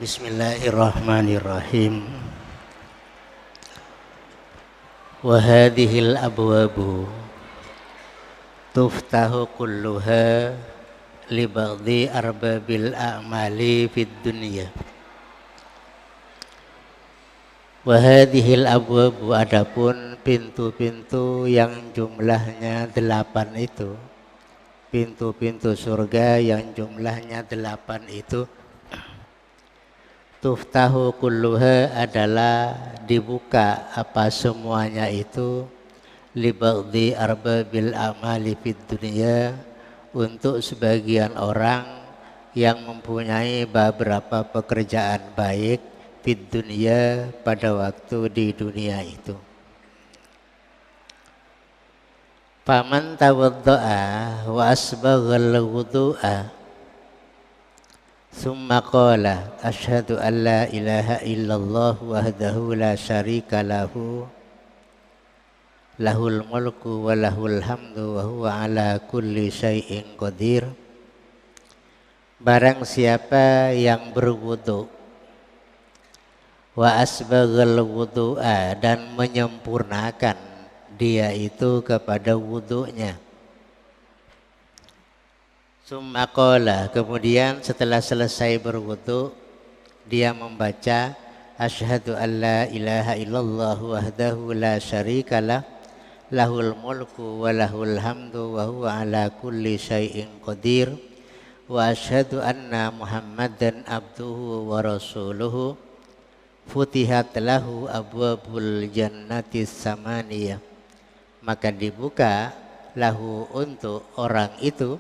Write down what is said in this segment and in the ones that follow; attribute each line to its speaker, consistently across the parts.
Speaker 1: Bismillahirrahmanirrahim. Wa hadhil abwabu tuftahu kulluha li ba'dhi arbabil a'mali fid dunya. Wa hadhil abwabu, adapun pintu-pintu yang jumlahnya 8 itu, pintu-pintu surga yang jumlahnya 8 itu, tuftahu kulluha adalah dibuka apa semuanya itu, li ba'dhi arbabil a'mali fid dunya, untuk sebagian orang yang mempunyai beberapa pekerjaan baik fid dunya, pada waktu di dunia itu. Faman tawadda'a wa asbaghal wudu'a summa qala asyhadu an la ilaha illallah wahdahu la syarika lahu lahul mulku wa lahul hamdu wa huwa ala kulli syai'in qadir. Barang siapa yang berwudu, wa asbaghal wudu'a, dan menyempurnakan dia itu kepada wudunya. Summa qala, kemudian setelah selesai berwudu dia membaca asyhadu an la ilaha illallah wahdahu la syarikalah lahul mulku wa lahul hamdu wa huwa ala kulli syai'in qadir wa asyhadu anna muhammadan abduhu wa rasuluhu futihat lahu abwabul jannati samaniyah. Maka dibuka lahu untuk orang itu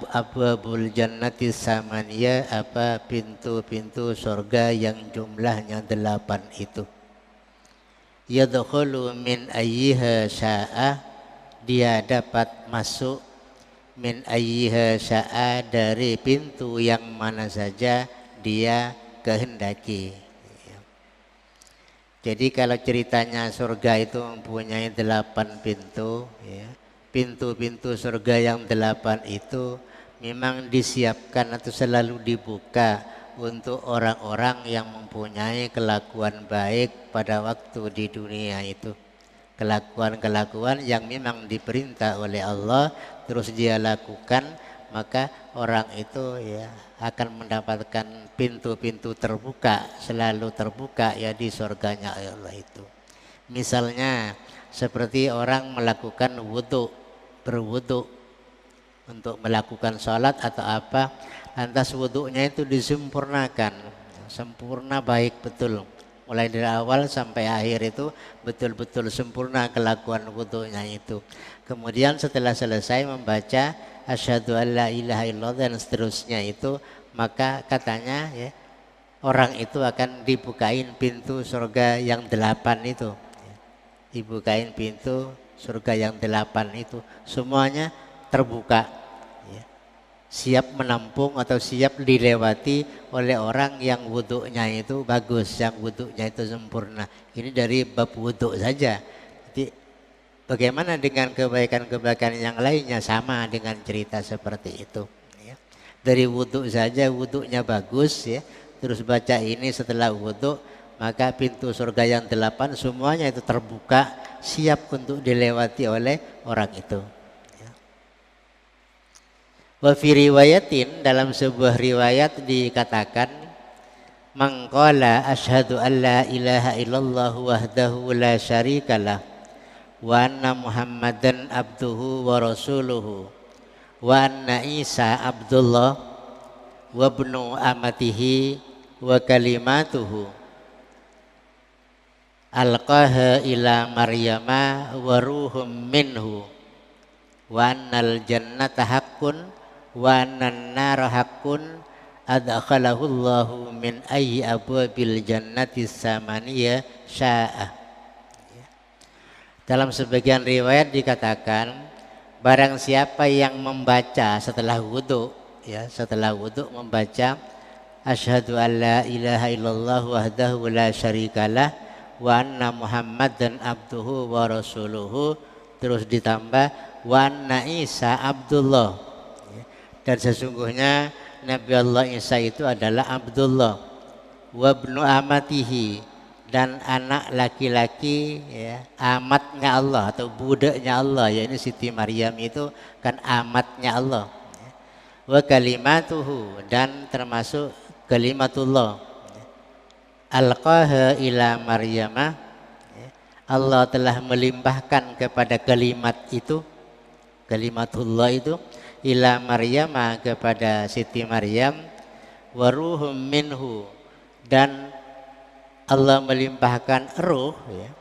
Speaker 1: abwabul jannati samaniyah, apa pintu-pintu surga yang jumlahnya 8 itu. Yadkhulu min ayyiha sya'a, dia dapat masuk min ayyiha sya'a, dari pintu yang mana saja dia kehendaki. Jadi kalau ceritanya surga itu mempunyai 8 pintu, ya, pintu-pintu surga yang 8 itu memang disiapkan atau selalu dibuka untuk orang-orang yang mempunyai kelakuan baik pada waktu di dunia itu. Kelakuan-kelakuan yang memang diperintah oleh Allah terus dia lakukan, maka orang itu ya akan mendapatkan pintu-pintu terbuka, selalu terbuka ya di surganya Allah itu. Misalnya seperti orang melakukan berwudu untuk melakukan sholat atau apa, lantas wudunya itu disempurnakan, sempurna baik betul, mulai dari awal sampai akhir itu betul-betul sempurna kelakuan wudunya itu. Kemudian setelah selesai membaca asyhadu an la ilaha illallah dan seterusnya itu, maka katanya ya, orang itu akan dibukain pintu surga yang 8 itu, dibukain pintu surga yang 8 itu, semuanya terbuka, ya, siap menampung atau siap dilewati oleh orang yang wudunya itu bagus, yang wudunya itu sempurna. Ini dari bab wudu saja. Jadi bagaimana dengan kebaikan-kebaikan yang lainnya, sama dengan cerita seperti itu, ya. Dari wudu saja wudunya bagus, ya, terus baca ini setelah wudu, maka pintu surga yang 8 semuanya itu terbuka, siap untuk dilewati oleh orang itu. Wa fi riwayatin, dalam sebuah riwayat dikatakan, mangqala asyhadu an la ilaha illallah wahdahu la syarikalah wa anna muhammadan abduhu wa rasuluhu wa anna isa abdullah wa ibnu amatihi wa kalimatuhu alqaha ila maryama wa ruhum minhu wa annal jannata haqqun wa annan nara haqqun adkhalahu Allahu min ayyi abwabil jannati samaniyah sya'a. Dalam sebagian riwayat dikatakan, barang siapa yang membaca setelah wudu, ya, setelah wudu membaca asyhadu an la ilaha illallah wahdahu la syarikalah wa anna muhammadan abduhu wa rasuluhu, terus ditambah wa anna isa abdullah, dan sesungguhnya Nabi Allah Isa itu adalah Abdullah wa ibnu amatihi, dan anak laki-laki ya, amatnya Allah atau budaknya Allah, ya ini Siti Maryam itu kan amatnya Allah. Wa kalimatuhu, dan termasuk kalimatullah. Alqaha ila Maryamah, Allah telah melimpahkan kepada kalimat itu, kalimatullah itu, ila Maryamah, kepada Siti Maryam, wa ruhum minhu, dan Allah melimpahkan ruh ya,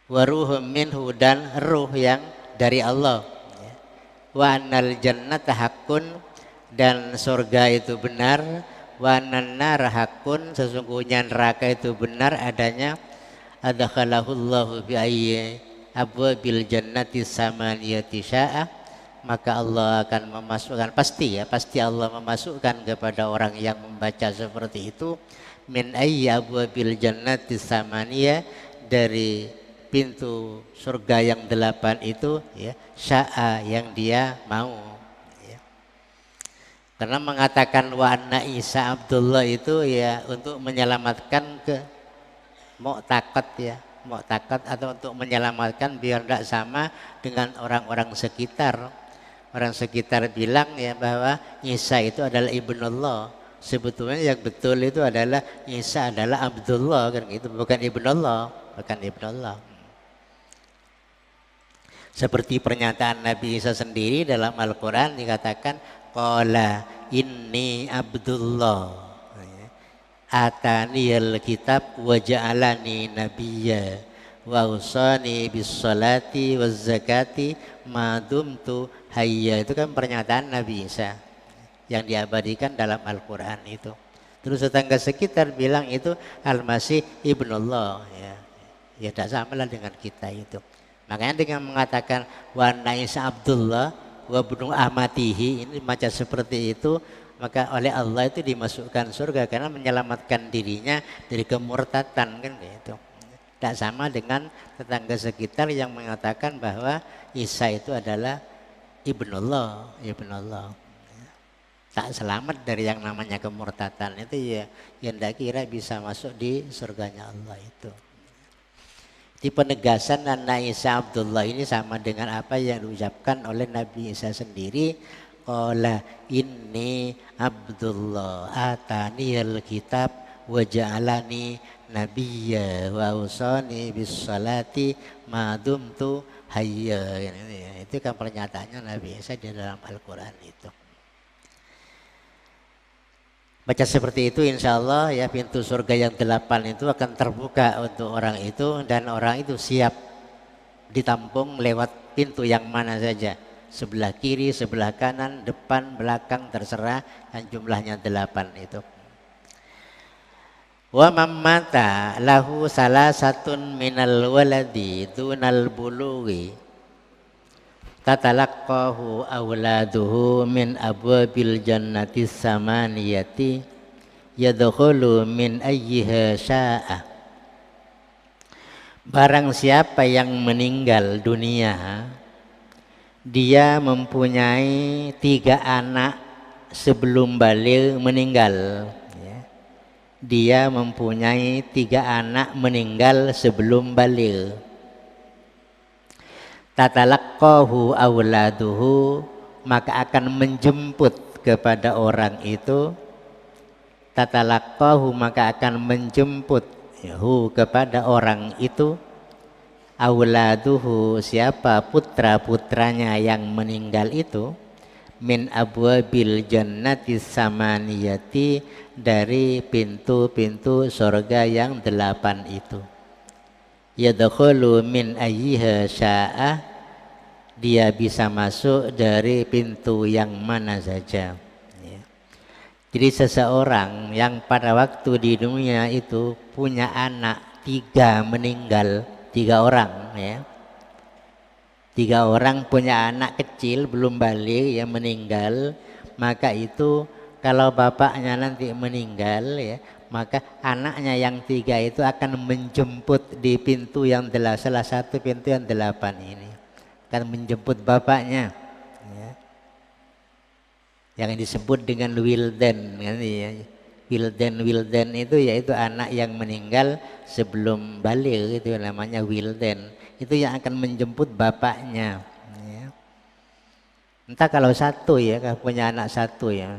Speaker 1: wa ruhum minhu, dan ruh yang dari Allah. Wa annal jannata haqqun, dan surga itu benar. Wa annan nar haqqun, sesungguhnya neraka itu benar adanya. Adkhalahullahu bi ayyi abwabil jannati samaniyati sya'a, maka Allah akan memasukkan, pasti Allah memasukkan kepada orang yang membaca seperti itu, min ayyi abwabil jannati samaniyah, dari pintu surga yang 8 itu ya, sya'a, yang dia mau ya. Karena mengatakan wa anna Isa Abdullah itu ya untuk menyelamatkan ke mu'taqad ya, mu'taqad, atau untuk menyelamatkan biar tidak sama dengan orang-orang sekitar. Orang sekitar bilang ya bahwa Isa itu adalah ibnullah, sebetulnya yang betul itu adalah Isa adalah Abdullah kan gitu, bukan ibnullah, bukan ibnullah. Seperti pernyataan Nabi Isa sendiri dalam Al-Quran dikatakan qala inni Abdullah ataniyal kitab wa ja'alani nabiyya wa usani bis salati waz zakati ma dumtu hayya. Itu kan pernyataan Nabi Isa yang diabadikan dalam Al-Quran itu. Terus tetangga sekitar bilang itu Al-Masih ibnullah ya. Ya tidak sama lah dengan kita itu. Makanya dengan mengatakan wa Isa Abdullah wa ibnu amatihi, ini macam seperti itu, maka oleh Allah itu dimasukkan surga karena menyelamatkan dirinya dari kemurtatan kan gitu. Tidak sama dengan tetangga sekitar yang mengatakan bahwa Isa itu adalah ibnullah, ibnullah. Tak selamat dari yang namanya kemurtatan itu ya, yang tidak kira bisa masuk di surganya Allah itu. Di penegasan Anna Isa Abdullah ini sama dengan apa yang diucapkan oleh Nabi Isa sendiri. Qala inni Abdullah ataniyal kitab wa ja'alani nabiyya wa usani bis salati ma dumtu hayya. Itu kan pernyataannya Nabi Isa di dalam Al-Quran itu. Baca seperti itu insya Allah ya, pintu surga yang 8 itu akan terbuka untuk orang itu, dan orang itu siap ditampung lewat pintu yang mana saja, sebelah kiri, sebelah kanan, depan, belakang, terserah, dan jumlahnya 8 itu. Wa mammata lahu salasatun minal waladi dunal bulughi tatalaqahu awladuhu min abwabil jannati samaniyati yadkhulu min ayyiha sya'a. Barang siapa yang meninggal dunia, dia mempunyai 3 anak sebelum baligh meninggal ya. Dia mempunyai 3 anak meninggal sebelum baligh. Tatalaqahu awladuhu, maka akan menjemput kepada orang itu. Tatalaqahu, maka akan menjemput hu kepada orang itu. Awladuhu, siapa putra-putranya yang meninggal itu, min abwabil jannati samaniyati, dari pintu-pintu surga yang 8 itu. Yadkhulu min ayyiha sya'ah, dia bisa masuk dari pintu yang mana saja ya. Jadi seseorang yang pada waktu di dunia itu punya anak 3 meninggal, 3 orang ya, 3 orang punya anak kecil belum balik yang meninggal, maka itu kalau bapaknya nanti meninggal ya, maka anaknya yang 3 itu akan menjemput di pintu yang salah satu pintu yang 8 ini, akan menjemput bapaknya ya. yang disebut dengan wildan kan ya. Wildan itu yaitu anak yang meninggal sebelum balik, itu namanya wildan. Itu yang akan menjemput bapaknya ya. Entah kalau satu ya, kalau punya anak satu ya,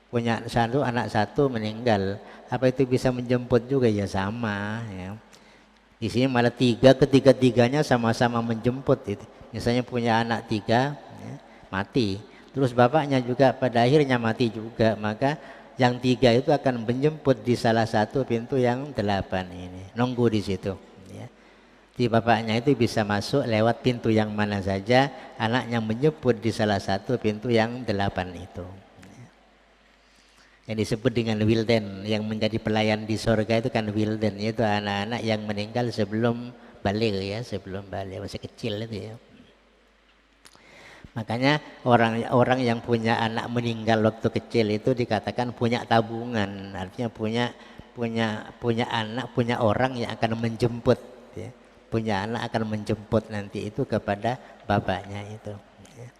Speaker 1: punya satu anak satu meninggal, apa itu bisa menjemput juga? Ya sama ya. Di sini malah tiga, ketiga-tiganya sama-sama menjemput itu. Misalnya punya anak tiga ya, mati, terus bapaknya juga pada akhirnya mati juga, maka yang tiga itu akan menjemput di salah satu pintu yang 8 ini, nunggu di situ ya. Di bapaknya itu bisa masuk lewat pintu yang mana saja, anaknya menjemput di salah satu pintu yang 8 itu ya. Yang disebut dengan wildan, yang menjadi pelayan di surga itu kan wildan, yaitu anak-anak yang meninggal sebelum balik ya, sebelum balik, masih kecil itu ya. Makanya orang yang punya anak meninggal waktu kecil itu dikatakan punya tabungan, artinya punya anak, punya orang yang akan menjemput ya. Punya anak akan menjemput nanti itu kepada bapaknya itu ya.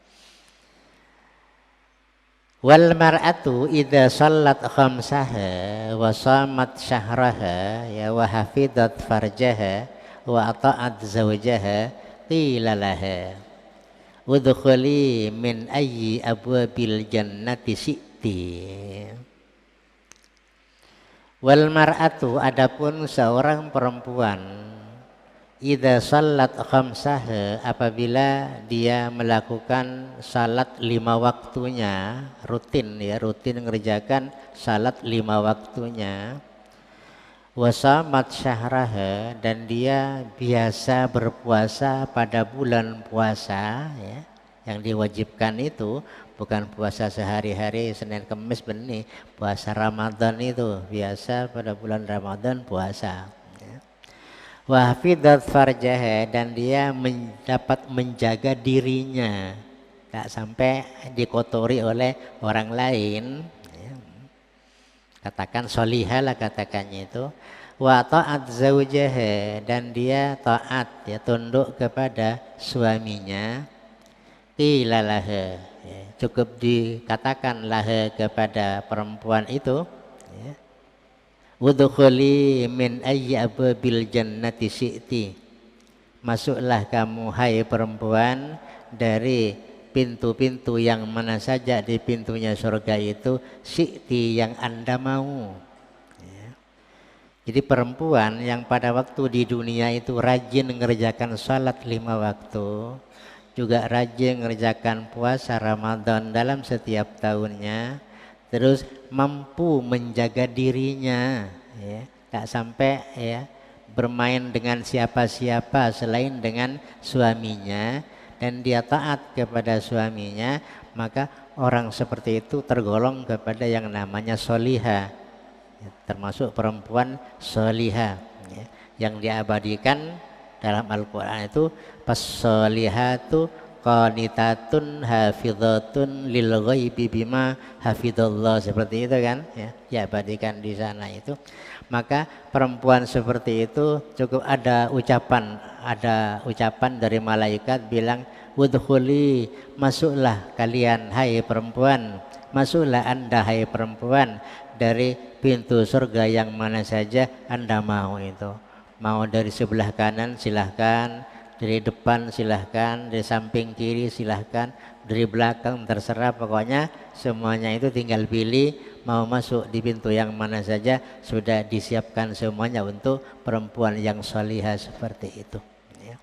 Speaker 1: Wal mar'atu idza shallat khamsaha wa shamat syahraha ya wa hafizat farjaha wa ata'at zawjaha qila laha udkhuli min ayyi abwabil jannati syi'ti. Wal mar'atu, adapun seorang perempuan, idza shallat khamsaha, apabila dia melakukan salat 5 waktunya, rutin ya, rutin mengerjakan salat 5 waktunya, wasamat syahraha, dan dia biasa berpuasa pada bulan puasa ya. Yang diwajibkan itu bukan puasa sehari-hari Senin Kamis benih, puasa Ramadan itu biasa pada bulan Ramadan puasa ya. Wahfidat farjaha, dan dia dapat menjaga dirinya tak sampai dikotori oleh orang lain. Katakan solihah lah katakannya itu. Wa ta'at zawjaha, dan dia taat ya, tunduk kepada suaminya. Qila laha ya, cukup dikatakan laha kepada perempuan itu ya. Udkhuli min ayyi abwabil jannati syi'ti, masuklah kamu hai perempuan dari pintu-pintu yang mana saja di pintunya surga itu, syi'ti yang Anda mau ya. Jadi perempuan yang pada waktu di dunia itu rajin mengerjakan salat 5 waktu, juga rajin mengerjakan puasa Ramadan dalam setiap tahunnya, terus mampu menjaga dirinya ya, tak sampai ya bermain dengan siapa-siapa selain dengan suaminya, dan dia taat kepada suaminya, maka orang seperti itu tergolong kepada yang namanya solihah ya, termasuk perempuan solihah ya, yang diabadikan dalam Al-Quran itu pas-solihatu qanitatun hafidhatun lil ghaibi bima hafidhallah, seperti itu kan ya, diabadikan di sana itu. Maka perempuan seperti itu cukup ada ucapan dari malaikat bilang, udkhuli, masuklah kalian hai perempuan, masuklah Anda hai perempuan dari pintu surga yang mana saja Anda mau itu. Mau dari sebelah kanan silahkan, dari depan silahkan, dari samping kiri silahkan, dari belakang terserah, pokoknya semuanya itu tinggal pilih mau masuk di pintu yang mana saja, sudah disiapkan semuanya untuk perempuan yang solihah seperti itu ya.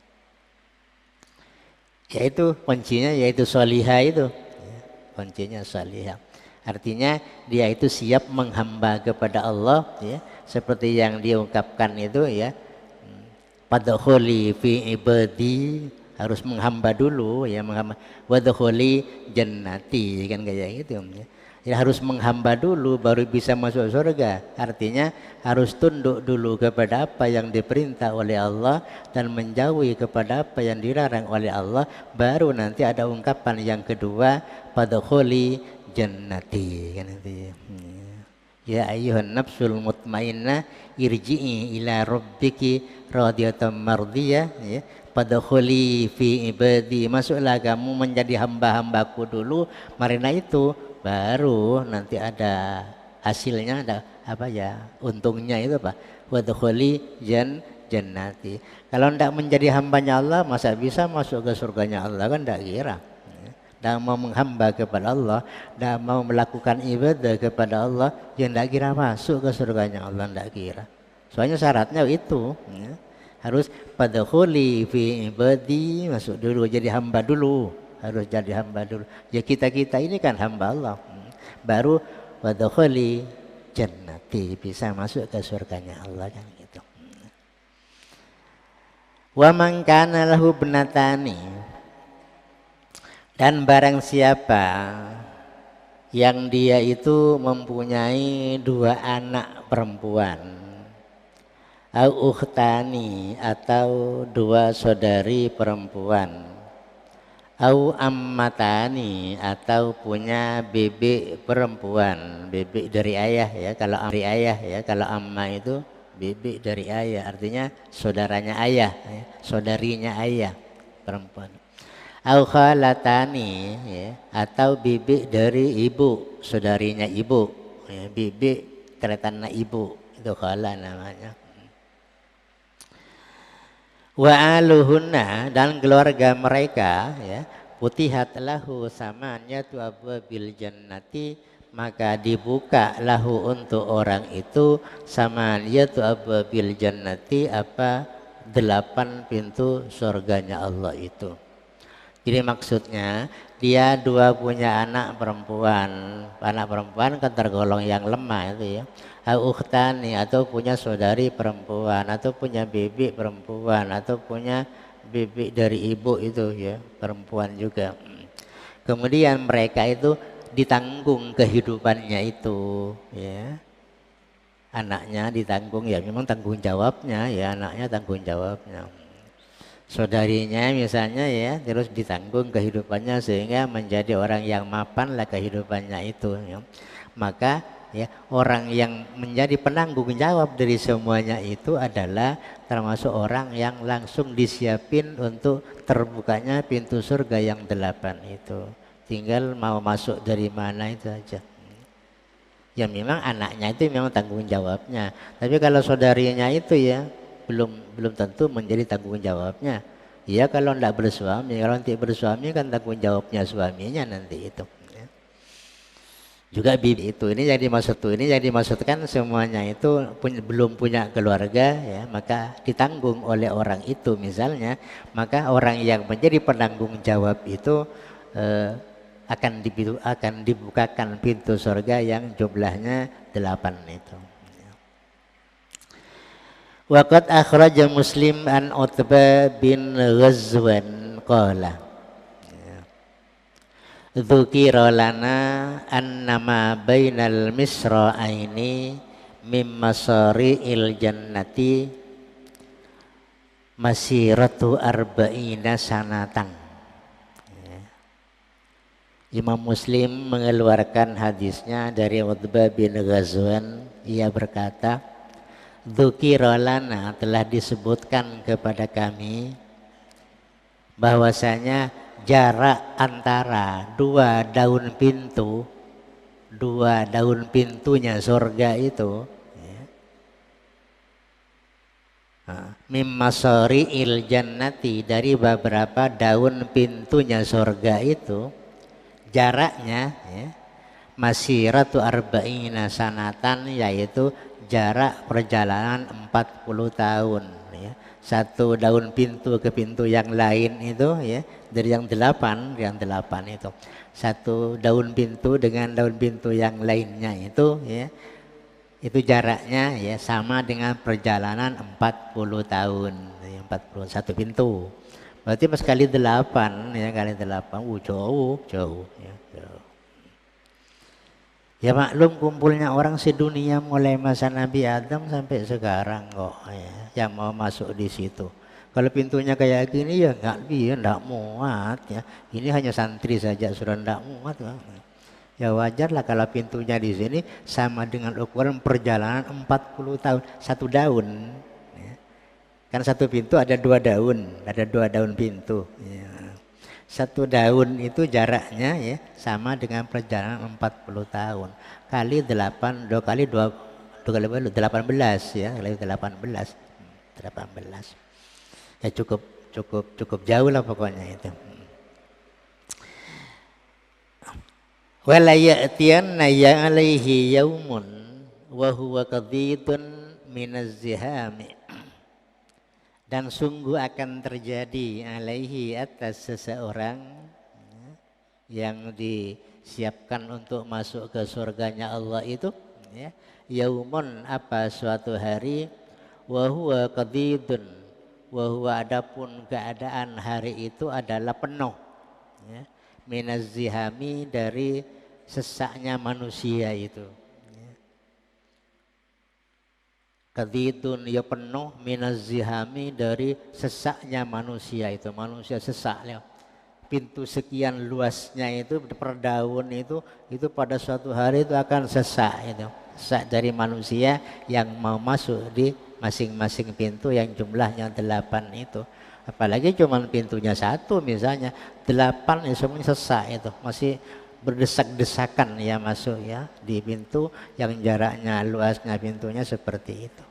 Speaker 1: Yaitu kuncinya yaitu solihah itu ya, kuncinya solihah, artinya dia itu siap menghamba kepada Allah ya, seperti yang diungkapkan itu ya, padkhuli fi ibadi, harus menghamba dulu ya, menghamba, wadkhuli jannati kan kayak gitu ya. Ya harus menghamba dulu baru bisa masuk surga, artinya harus tunduk dulu kepada apa yang diperintah oleh Allah dan menjauhi kepada apa yang dilarang oleh Allah, baru nanti ada ungkapan yang kedua, padkhuli jannati kan itu ya. Ya ayyuhan nafsul mutmainnah irji'i ila rabbiki radiyatan mardiyah ya, Fadkhuli fi ibadi, masuklah kamu menjadi hamba-hambaku dulu, marina itu baru nanti ada hasilnya, ada apa ya, untungnya itu apa? Wadkhuli jannati. Kalau tidak menjadi hambanya Allah, masa bisa masuk ke surganya Allah, kan tidak kira. Tidak mau menghamba kepada Allah, tidak mau melakukan ibadah kepada Allah, yang tidak kira masuk ke surganya Allah, tidak kira. Soalnya syaratnya itu, ya. Harus fadkhuli fi ibadi, masuk dulu jadi hamba dulu, harus jadi hamba dulu. Ya kita ini kan hamba Allah, baru fadkhuli jannati, bisa masuk ke surganya Allah kan gitu. Wa man kana lahu ibnatani, dan barang siapa yang dia itu mempunyai 2 anak perempuan, au ukhtani, atau 2 saudari perempuan, au ammatani, atau punya bebek perempuan, bebek dari ayah ya, kalau amma itu bebek dari ayah, artinya saudaranya ayah ya, saudarinya ayah perempuan. Au khalatani ya, atau bebek dari ibu, saudarinya ibu ya, bebek keretana ibu, itu khala namanya. Wa aluhunna, dan keluarga mereka ya, putihat lahu samaniyatu abwabil jannati, maka dibuka lahu untuk orang itu samaniyatu abwabil jannati, apa 8 pintu surganya Allah itu. Jadi maksudnya dia 2 punya anak perempuan kan tergolong yang lemah itu ya. Ukhtani, atau punya saudari perempuan, atau punya bebek perempuan, atau punya bebek dari ibu itu ya, perempuan juga. Kemudian mereka itu ditanggung kehidupannya itu ya. Anaknya ditanggung ya, memang tanggung jawabnya ya, anaknya tanggung jawabnya. Saudarinya misalnya ya, terus ditanggung kehidupannya sehingga menjadi orang yang mapan lah kehidupannya itu ya. Maka ya, orang yang menjadi penanggung jawab dari semuanya itu adalah termasuk orang yang langsung disiapin untuk terbukanya pintu surga yang 8 itu. Tinggal mau masuk dari mana itu aja. Ya memang anaknya itu memang tanggung jawabnya. Tapi kalau saudarinya itu ya belum tentu menjadi tanggung jawabnya. Ya kalau tidak bersuami, kalau nanti bersuami kan tanggung jawabnya suaminya nanti itu. Juga bibi itu, ini yang dimaksudkan semuanya itu belum punya keluarga ya, maka ditanggung oleh orang itu misalnya, maka orang yang menjadi penanggung jawab itu akan dibukakan pintu surga yang jumlahnya 8 itu. Waqad akhraja Muslim an Utbah bin Ghazwan qala dzukira lana annama bainal misra'aini mim masari'il jannati masiratu arba'ina sanatan. Imam Muslim mengeluarkan hadisnya dari Utbah bin Ghazwan, ia berkata, dzukira lana, telah disebutkan kepada kami bahwasanya jarak antara 2 daun pintunya surga itu ya, mim masari'il jannati, dari beberapa daun pintunya surga itu jaraknya ya, masiratu arba'ina sanatan, yaitu jarak perjalanan 40 tahun ya. 1 daun pintu ke pintu yang lain itu ya, dari yang 8 itu 1 daun pintu dengan daun pintu yang lainnya itu ya, itu jaraknya ya sama dengan perjalanan 40 tahun ya, 41 pintu. Berarti pas kali 8 ya, kali 8 jauh ya, jauh. Ya maklum kumpulnya orang sedunia mulai masa Nabi Adam sampai sekarang kok ya, yang mau masuk di situ. Kalau pintunya kayak gini ya enggak muat ya. Ini hanya santri saja sudah enggak muat ya. Ya wajar lah kalau pintunya di sini sama dengan ukuran perjalanan 40 tahun 1 daun. Ya. Kan satu pintu ada 2 daun pintu. Ya. Satu daun itu jaraknya ya sama dengan perjalanan 40 tahun. Kali 8, 2 kali 2, 2 kali 18 ya, kali 18. 18. Ya cukup jauh lah pokoknya itu. Wala ya'tiyanna ya alaihi yaumun wa huwa qadidun minaz zihami. Dan sungguh akan terjadi alaihi atas seseorang yang disiapkan untuk masuk ke surganya Allah itu ya, yaumun apa suatu hari wa huwa qadidun wa huwa adapun keadaan hari itu adalah penuh ya, minaz zihami dari sesaknya manusia itu. Qadidun ya penuh minaz zihami dari sesaknya manusia itu. Manusia sesak ya. Pintu sekian luasnya itu per daun itu pada suatu hari itu akan sesak itu. Sesak dari manusia yang mau masuk di masing-masing pintu yang jumlahnya 8 itu. Apalagi cuma pintunya 1 misalnya, 8 ya semuanya sesak itu. Masih berdesak-desakan ya masuk ya di pintu yang jaraknya luasnya pintunya seperti itu.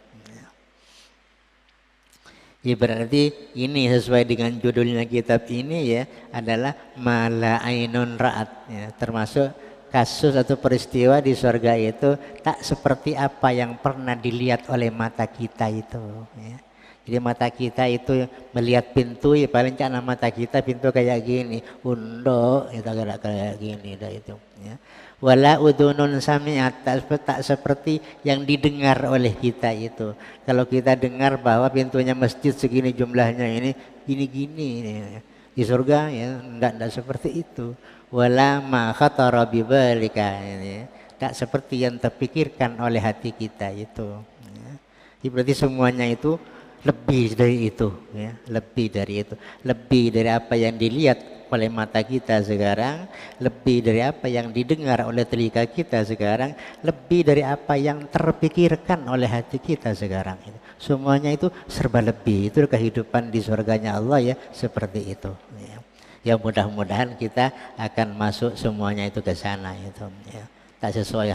Speaker 1: Ya berarti ini sesuai dengan judulnya kitab ini ya adalah mala ainun ra'at ya, termasuk kasus atau peristiwa di surga itu tak seperti apa yang pernah dilihat oleh mata kita itu ya. Jadi mata kita itu melihat pintu ya paling karena mata kita pintu kayak gini, undok itu kayak gini dah itu ya. Wala udunun sami'at tak seperti yang didengar oleh kita itu. Kalau kita dengar bahwa pintunya masjid segini jumlahnya ini gini-gini ya. Di surga ya enggak seperti itu. Wala ma khatara bi balika ya. Tak seperti yang terpikirkan oleh hati kita itu ya. Jadi berarti semuanya itu lebih dari itu ya, lebih dari apa yang dilihat oleh mata kita sekarang, lebih dari apa yang didengar oleh telinga kita sekarang, lebih dari apa yang terpikirkan oleh hati kita sekarang. Semuanya itu serba lebih. Itu kehidupan di surganya Allah ya, seperti itu ya. Ya mudah-mudahan kita akan masuk semuanya itu ke sana itu ya. Tak sesuai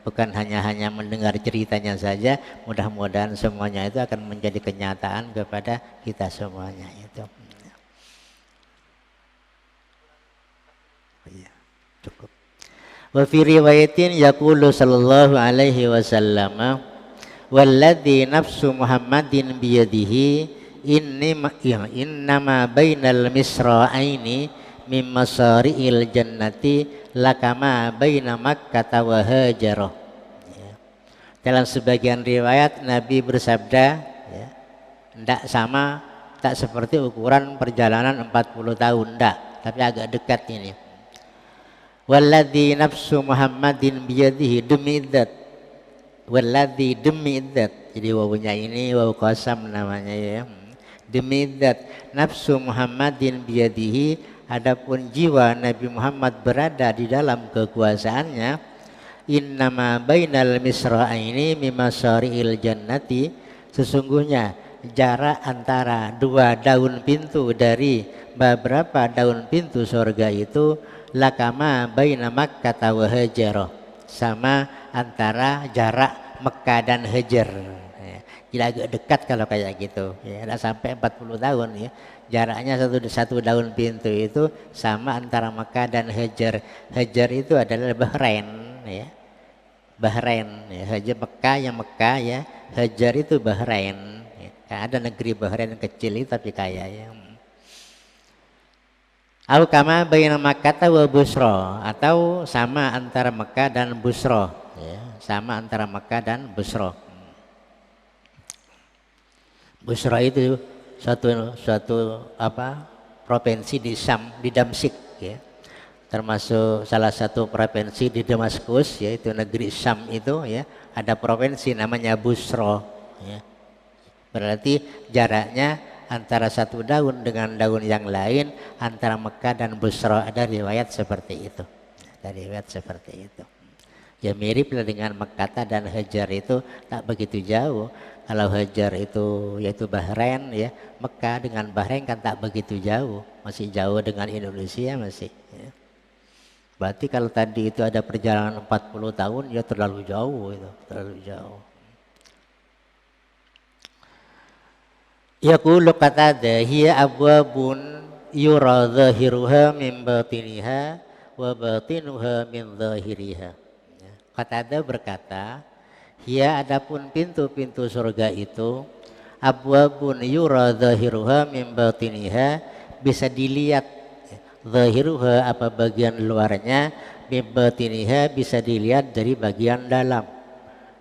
Speaker 1: bukan hanya mendengar ceritanya saja, mudah-mudahan semuanya itu akan menjadi kenyataan kepada kita semuanya itu. Ya, cukup. Wa fi riwayatin yaqulu sallallahu alaihi wasallam walladzi nafsu Muhammadin biyadihi innama bainal misra'aini min masari'il jannati lakama baina Makkah wa Hajarah. Ya. Dalam sebagian riwayat Nabi bersabda ya, tak seperti ukuran perjalanan 40 tahun enggak, tapi agak dekat ini. Walladzi nafsu Muhammadin biyadihi demi dzat. Jadi wawunya ini wawu qasam namanya ya. Demi dzat nafsu Muhammadin biyadihi, adapun jiwa Nabi Muhammad berada di dalam kekuasaannya, innama bainal misra'aini mimasari'il jannati, sesungguhnya jarak antara 2 daun pintu dari beberapa daun pintu surga itu lakama baina Makkah wa Hajar, sama antara jarak Mekah dan Hajar. Jadi agak dekat kalau kayak gitu ya, tidak sampai 40 tahun ya. Jaraknya satu daun pintu itu sama antara Mekah dan Hajar. Hajar itu adalah Bahrain ya. Bahrain ya. Hajar Mekah yang Mekah ya. Hajar itu Bahrain ya. Ada negeri Bahrain kecil itu tapi kaya ya. Au kama baina Makkah wa Busra, atau sama antara Mekah dan Busra ya. Sama antara Mekah dan Busra. Busra itu suatu provinsi di Syam, di Damsyik ya. Termasuk salah satu provinsi di Damaskus yaitu negeri Syam itu ya, ada provinsi namanya Busra ya. Berarti jaraknya antara satu daun dengan daun yang lain antara Mekah dan Busra, ada riwayat seperti itu. Ada riwayat seperti itu. Ya mirip lah dengan Makkah dan Hajar itu tak begitu jauh. Kalau Hajar itu yaitu Bahrain ya, Mekah dengan Bahrain kan tak begitu jauh, masih jauh dengan Indonesia masih. Ya. Berarti kalau tadi itu ada perjalanan 40 tahun ya terlalu jauh itu, terlalu jauh. Yaqulu Qatada hiya abwabun yura zahiruha min batiniha wa batinuha min zahiriha. Qatada berkata, ya adapun pintu-pintu surga itu abwabun yura zahiruha min batiniha, bisa dilihat zahiruha apa bagian luarnya, min batiniha bisa dilihat dari bagian dalam.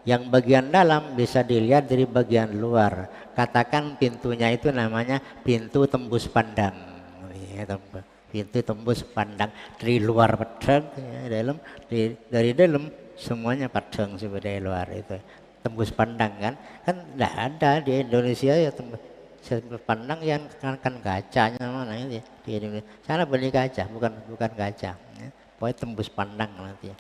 Speaker 1: Yang bagian dalam bisa dilihat dari bagian luar. Katakan pintunya itu namanya pintu tembus pandang. Pintu tembus pandang dari luar padang ya, dari dalam semuanya padang sebagai luar itu tembus pandang kan tidak ada di Indonesia ya tembus pandang yang kan kacanya mana itu ya, di Indonesia sana beli kaca bukan kaca ya. Pokoknya tembus pandang nanti ya.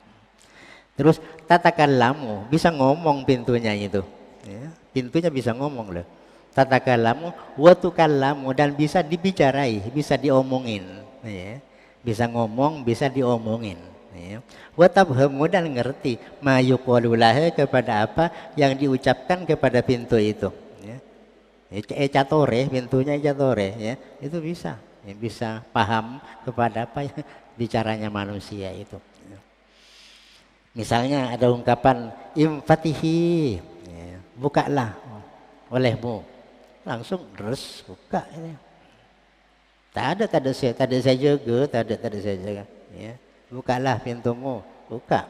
Speaker 1: Terus tatakalamu bisa ngomong pintunya itu ya. Pintunya bisa ngomong loh, tatakalamu wa tukallamu, dan bisa dibicarai, bisa diomongin ya. Bisa ngomong, bisa diomongin ya. Wa tabhamu, dan ngerti ma yuqalu laha, kepada apa yang diucapkan kepada pintu itu ya. Ecatore, pintunya ecatore ya. Itu bisa ya, bisa paham kepada apa yang bicaranya manusia itu ya. Misalnya ada ungkapan imfatihi ya, bukalah olehmu, langsung terus buka ini. Tak ada saya jaga, tak ada saya jaga ya. Bukalah pintumu, buka.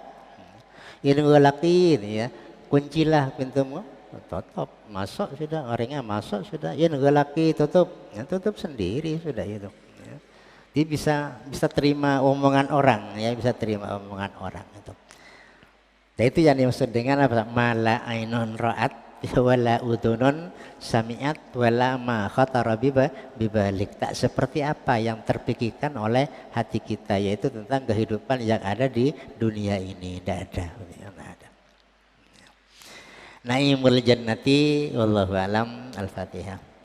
Speaker 1: Ini laki ya, kuncilah pintumu, tutup, masuk sudah, orangnya masuk sudah. Ini laki tutup, ya, tutup sendiri sudah itu. Ya. Dia bisa terima omongan orang ya, bisa terima omongan orang itu. Dan itu yang dimaksud dengan apa? Mala ainun ra'at wala udunun sami'at wala ma khatara bibalik. Tak seperti apa yang terpikirkan oleh hati kita, yaitu tentang kehidupan yang ada di dunia ini. Tidak ada. Naimul jannati wallahu alam. Al-Fatihah.